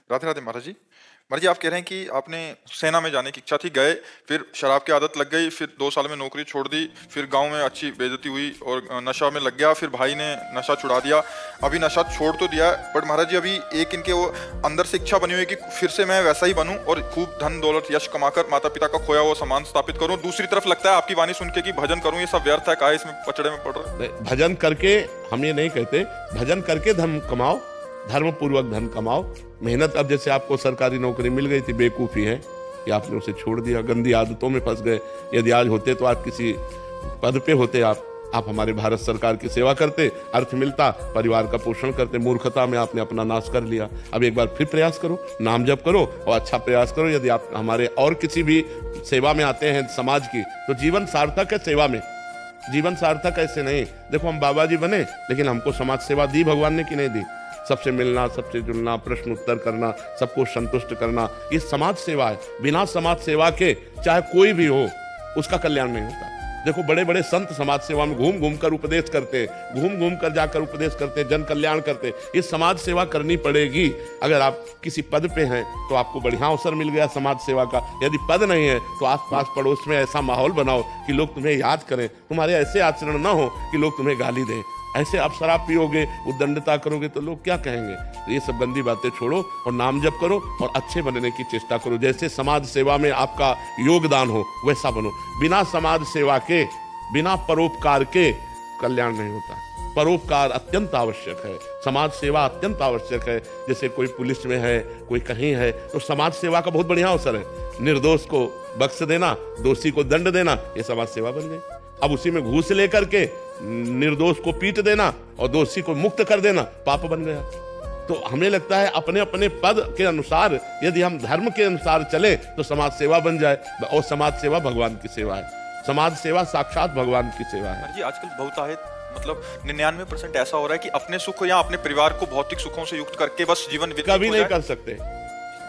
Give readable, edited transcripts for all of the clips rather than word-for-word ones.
राधे राधे महाराज जी। महाराज जी, आप कह रहे हैं कि आपने सेना में जाने की इच्छा थी, गए, फिर शराब की आदत लग गई, फिर 2 साल में नौकरी छोड़ दी, फिर गांव में अच्छी बेइज्जती हुई और नशा में लग गया, फिर भाई ने नशा छुड़ा दिया। अभी नशा छोड़ तो दिया, बट महाराज जी अभी एक इनके वो अंदर से इच्छा बनी हुई है कि फिर से मैं वैसा ही बनूं और खूब धन दौलत यश कमाकर माता पिता का खोया हुआ सामान स्थापित करूं। दूसरी तरफ लगता है आपकी वाणी सुन के कि भजन करूं, ये सब व्यर्थ है, काहे इसमें पचड़े में पड़ रहा है। भजन करके हम ये नहीं कहते, भजन करके धन कमाओ, धर्म पूर्वक धन कमाओ। मेहनत, अब जैसे आपको सरकारी नौकरी मिल गई थी, बेवकूफ़ी है कि आपने उसे छोड़ दिया, गंदी आदतों में फंस गए। यदि आज होते तो आप किसी पद पे होते, आप हमारे भारत सरकार की सेवा करते, अर्थ मिलता, परिवार का पोषण करते। मूर्खता में आपने अपना नाश कर लिया। अब एक बार फिर प्रयास करो, नाम जप करो और अच्छा प्रयास करो। यदि आप हमारे और किसी भी सेवा में आते हैं समाज की, तो जीवन सार्थक है सेवा में। जीवन सार्थक ऐसे नहीं, देखो हम बाबा जी बने, लेकिन हमको समाज सेवा दी भगवान ने कि नहीं दी? सबसे मिलना, सबसे जुलना, प्रश्न उत्तर करना, सबको संतुष्ट करना, ये समाज सेवा है। बिना समाज सेवा के चाहे कोई भी हो, उसका कल्याण नहीं होता। देखो बड़े बड़े संत समाज सेवा में घूम घूम कर उपदेश करते, घूम घूम कर जाकर उपदेश करते, जन कल्याण करते। ये समाज सेवा करनी पड़ेगी। अगर आप किसी पद पे हैं तो आपको बढ़िया अवसर मिल गया समाज सेवा का। यदि पद नहीं है तो आस पास पड़ोस में ऐसा माहौल बनाओ कि लोग तुम्हें याद करें, तुम्हारे ऐसे आचरण ना हो कि लोग तुम्हें गाली दें। ऐसे आप शराब पियोगे, उद्दंडता करोगे तो लोग क्या कहेंगे? तो ये सब गंदी बातें छोड़ो और नाम जप करो और अच्छे बनने की चेष्टा करो। जैसे समाज सेवा में आपका योगदान हो वैसा बनो। बिना समाज सेवा के, बिना परोपकार के कल्याण नहीं होता। परोपकार अत्यंत आवश्यक है, समाज सेवा अत्यंत आवश्यक है। जैसे कोई पुलिस में है, कोई कहीं है, तो समाज सेवा का बहुत बढ़िया अवसर है। निर्दोष को बख्श देना, दोषी को दंड देना, ये समाज सेवा बन गई। अब उसी में घूस लेकर के निर्दोष को पीट देना और दोषी को मुक्त कर देना पाप बन गया। तो हमें लगता है अपने अपने पद के अनुसार यदि हम धर्म के अनुसार चले तो समाज सेवा बन जाए, और समाज सेवा भगवान की सेवा है। समाज सेवा साक्षात भगवान की सेवा है। जी आजकल बहुतायत मतलब 99% ऐसा हो रहा है कि अपने सुख या अपने परिवार को भौतिक सुखों से युक्त करके बस जीवन व्यतीत कभी नहीं कर सकते।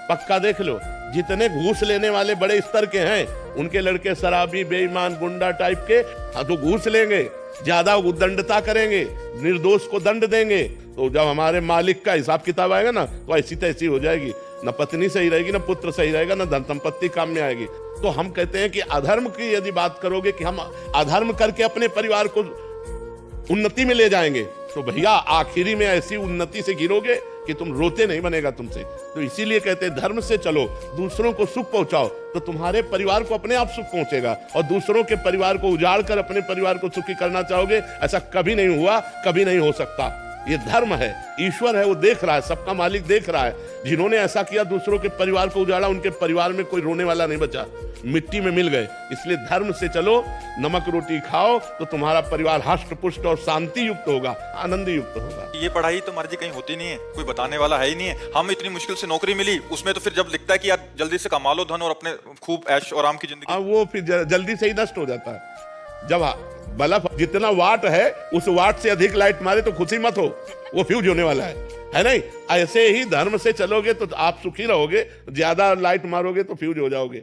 पक्का देख लो, जितने घूस लेने वाले बड़े स्तर के हैं, उनके लड़के शराबी, बेईमान, गुंडा टाइप के, तो घूस लेंगे, ज्यादा उद्दंडता करेंगे, निर्दोष को दंड देंगे। तो जब हमारे मालिक का हिसाब किताब आएगा ना, तो ऐसी तैसी हो जाएगी। न पत्नी सही रहेगी, न पुत्र सही रहेगा, न धन संपत्ति काम में आएगी। तो हम कहते हैं कि अधर्म की यदि बात करोगे कि हम अधर्म करके अपने परिवार को उन्नति में ले जाएंगे, तो भैया आखिरी में ऐसी उन्नति से गिरोगे कि तुम रोते नहीं बनेगा तुमसे। तो इसीलिए कहते हैं धर्म से चलो, दूसरों को सुख पहुंचाओ, तो तुम्हारे परिवार को अपने आप सुख पहुंचेगा। और दूसरों के परिवार को उजाड़ कर अपने परिवार को सुखी करना चाहोगे, ऐसा कभी नहीं हुआ, कभी नहीं हो सकता। ये धर्म है, ईश्वर है, वो देख रहा है, सबका मालिक देख रहा है। जिन्होंने ऐसा किया, दूसरों के परिवार को उजाड़ा, उनके परिवार में कोई रोने वाला नहीं बचा, मिट्टी में मिल गए। इसलिए धर्म से चलो, नमक रोटी खाओ, तो तुम्हारा परिवार हष्ट पुष्ट और शांति युक्त होगा, आनंद युक्त होगा। ये पढ़ाई तो महाराज जी कहीं होती नहीं है, कोई बताने वाला है ही नहीं है। हम इतनी मुश्किल से नौकरी मिली, उसमें तो फिर जब लिखता है कि यार जल्दी से कमा लो धन और अपने खूब ऐश और आराम की जिंदगी, वो फिर जल्दी से ही नष्ट हो जाता है। जब बल्ब जितना वाट है, उस वाट से अधिक लाइट मारे तो खुशी मत हो, वो फ्यूज होने वाला है नहीं? ऐसे ही धर्म से चलोगे तो आप सुखी रहोगे, ज्यादा लाइट मारोगे तो फ्यूज हो जाओगे।